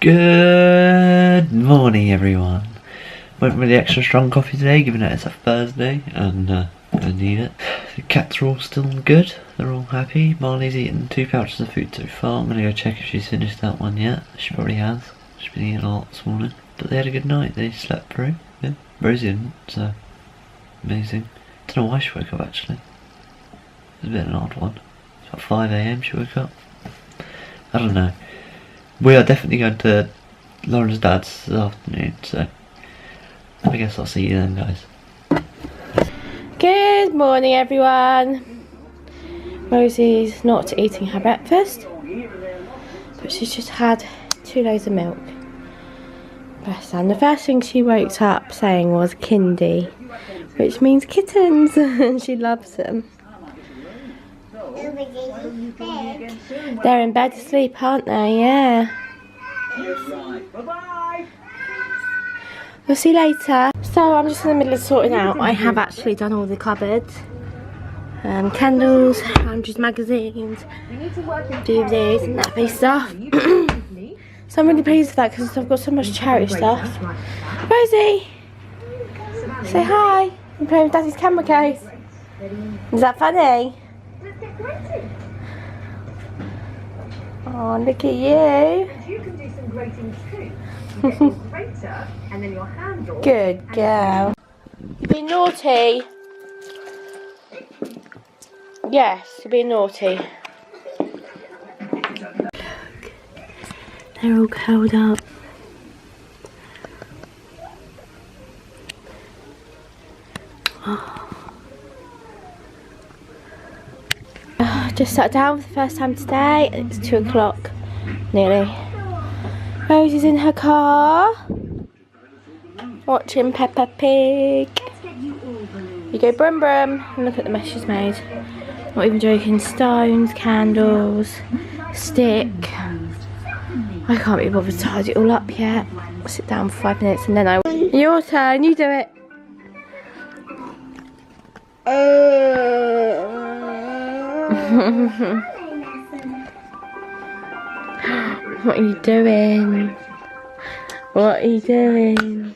Good morning, everyone. Went with the extra strong coffee today, given that it's a Thursday, and I need it. The cats are all still good. They're all happy. Marley's eaten 2 pouches of food so far. I'm gonna go check if she's finished that one yet. She probably has. She's been eating a lot this morning. But they had a good night. They slept through. Yeah, Rosie didn't, so amazing. Don't know why she woke up actually. It was a bit of an odd one. It's about 5 AM she woke up. I don't know. We are definitely going to Lauren's dad's this afternoon, so I guess I'll see you then, guys. Good morning, everyone. Rosie's not eating her breakfast, but she's just had 2 loads of milk. Bless her. And the first thing she woke up saying was kindy, which means kittens, and she loves them. They're in bed asleep, aren't they? Yeah. We'll see you later. So I'm just in the middle of sorting out. I have actually done all the cupboards. Candles, Andrew's magazines, DVDs and that stuff. So I'm really pleased with that because I've got so much charity stuff. Rosie! Say hi! I'm playing with Daddy's camera case. Is that funny? Oh, look at you. You can do some gratings too. And then your handle. Good girl. You're being naughty. Yes, you're being naughty. Look. They're all curled up. Oh. Just sat down for the first time today. It's 2 o'clock, nearly. Rosie's in her car, watching Peppa Pig. You go brum brum, and look at the mess she's made. Not even joking, stones, candles, stick. I can't be bothered to tidy it all up yet. I'll sit down for 5 minutes and then I will. Your turn, you do it. What are you doing? What are you doing?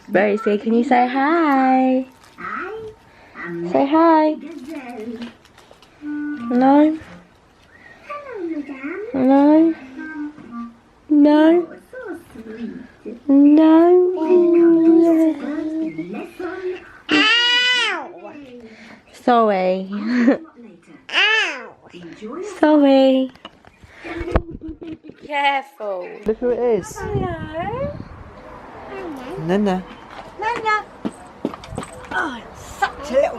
Rosie, can you say hi? Say hi. No? No? No? No? Sorry. Sorry. Be careful. Look who it is. Hello. Nana. Nana. Oh, it's such a little...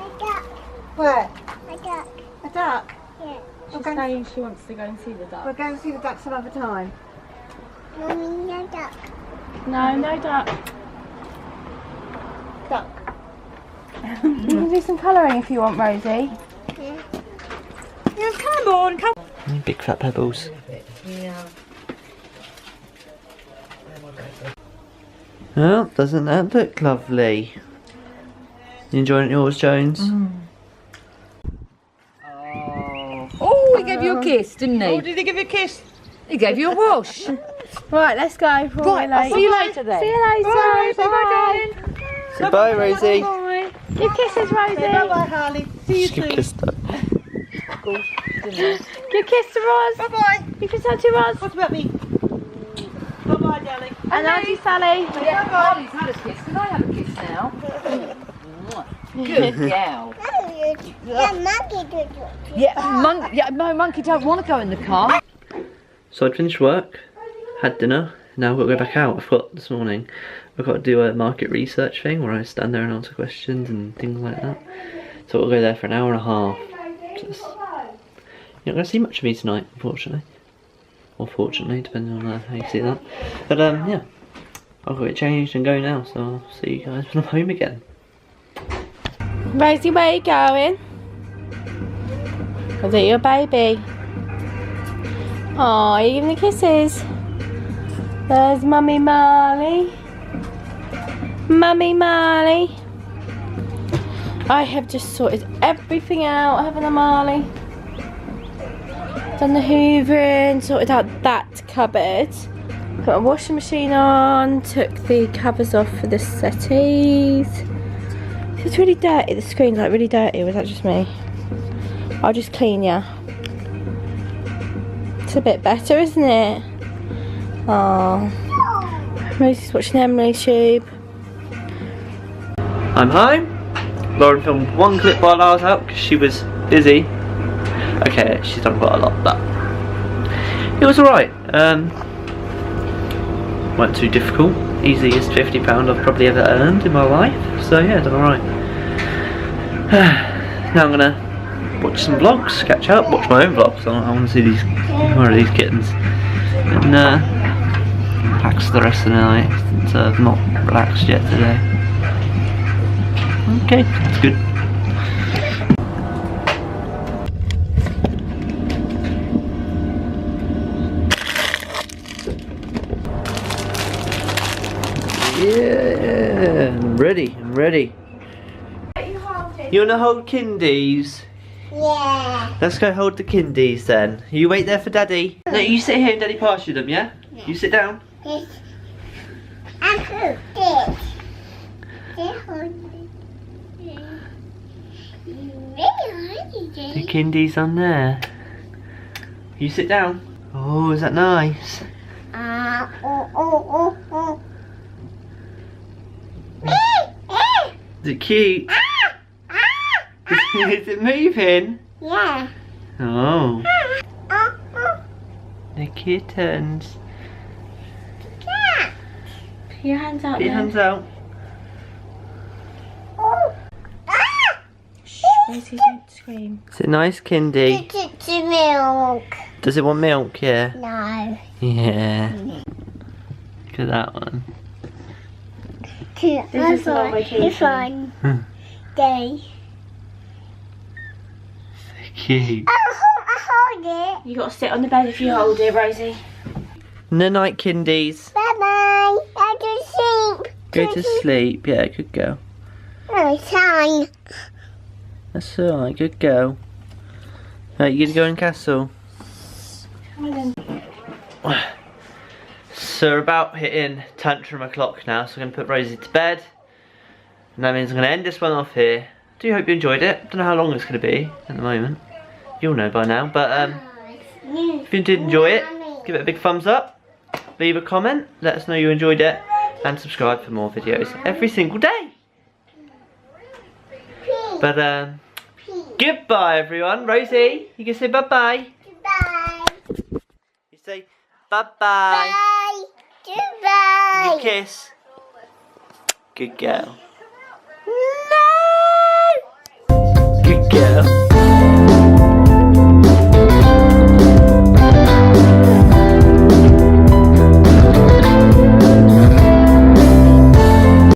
Where? A duck. A duck? Yeah. She's saying she wants to go and see the duck. We're going to see the duck some other time. Mummy, no duck. No, no duck. Duck. You can do some colouring if you want, Rosie. Yeah. Yeah, come on, come on. Big fat pebbles. Yeah. Well, doesn't that look lovely? You enjoying yours, Jones? Oh, he gave you a kiss, didn't he? Oh, did he give you a kiss? He gave you a wash. Right, let's go. Right, I'll see you later then. See you later. Bye, Rosie. Bye. Bye, darling. Say bye, Rosie. Bye. Give kisses, Rosie. Bye-bye, Harley. See you Just give soon. kissed her. Give kiss to Roz. Bye-bye. Give kiss to Roz. What about me? Bye-bye, darling. And Auntie Sally. Yeah, Harley's had a kiss. Can I have a kiss now? Good gal. Yeah, no, monkey don't want to go in the car. So I'd finished work, had dinner, now I've got to go back out. This morning, I've got to do a market research thing where I stand there and answer questions and things like that. So I'll go there for an hour and a half. Just, you're not going to see much of me tonight, unfortunately. Or fortunately, depending on how you see that. But yeah, I'll get changed and go now, so I'll see you guys when I'm home again. Rosie, where are you going? Is it your baby? Oh, you're giving the kisses. There's Mummy Marley. Mummy Marley. I have just sorted everything out, haven't I, Marley? Done the hoovering, sorted out that cupboard. Put a washing machine on, took the covers off for the settees. It's really dirty, the screen's like really dirty, was that just me? I'll just clean ya. It's a bit better, isn't it? Oh, Rosie's watching Emily Tube. I'm home. Lauren filmed one clip while I was out because she was busy. Okay, she's done quite a lot, but it was alright. Weren't too difficult. Easiest £50 I've probably ever earned in my life. So yeah, done alright. Now I'm gonna watch some vlogs, catch up, watch my own vlogs. I want to see these, more of these kittens, and relax the rest of the night. So I've not relaxed yet today. Okay, that's good. Yeah, I'm ready, I'm ready. You wanna hold kindies? Yeah. Let's go hold the kindies then. You wait there for Daddy. No, you sit here and Daddy pass you them, yeah? You sit down. I'm good. The kindies on there. You sit down. Oh, is that nice? Is it cute? Is it moving? Yeah. Oh. The kittens. Put your hands out. Put your hands out. Shh, Rosie, don't scream. Is it nice, Kindy? It's milk. Does it want milk? Yeah. No. Yeah. Look at that one. This is not vacation. Fun day. So cute. I hold it. You got to sit on the bed if you hold it, Rosie. Night night, kindies. Bye bye. I go sleep. Go to sleep. Yeah, good girl. Oh, time. That's alright, good girl. Right, you gonna go in castle? Come on then. So we're about hitting tantrum o'clock now, so I'm gonna put Rosie to bed. And that means I'm gonna end this one off here. Do hope you enjoyed it. Don't know how long it's gonna be at the moment. You'll know by now, but if you did enjoy it, give it a big thumbs up, leave a comment, let us know you enjoyed it, and subscribe for more videos every single day. But goodbye everyone. Rosie, you can say bye-bye. Goodbye. You say bye-bye. Bye. Goodbye. You kiss. Good girl. No. Good girl.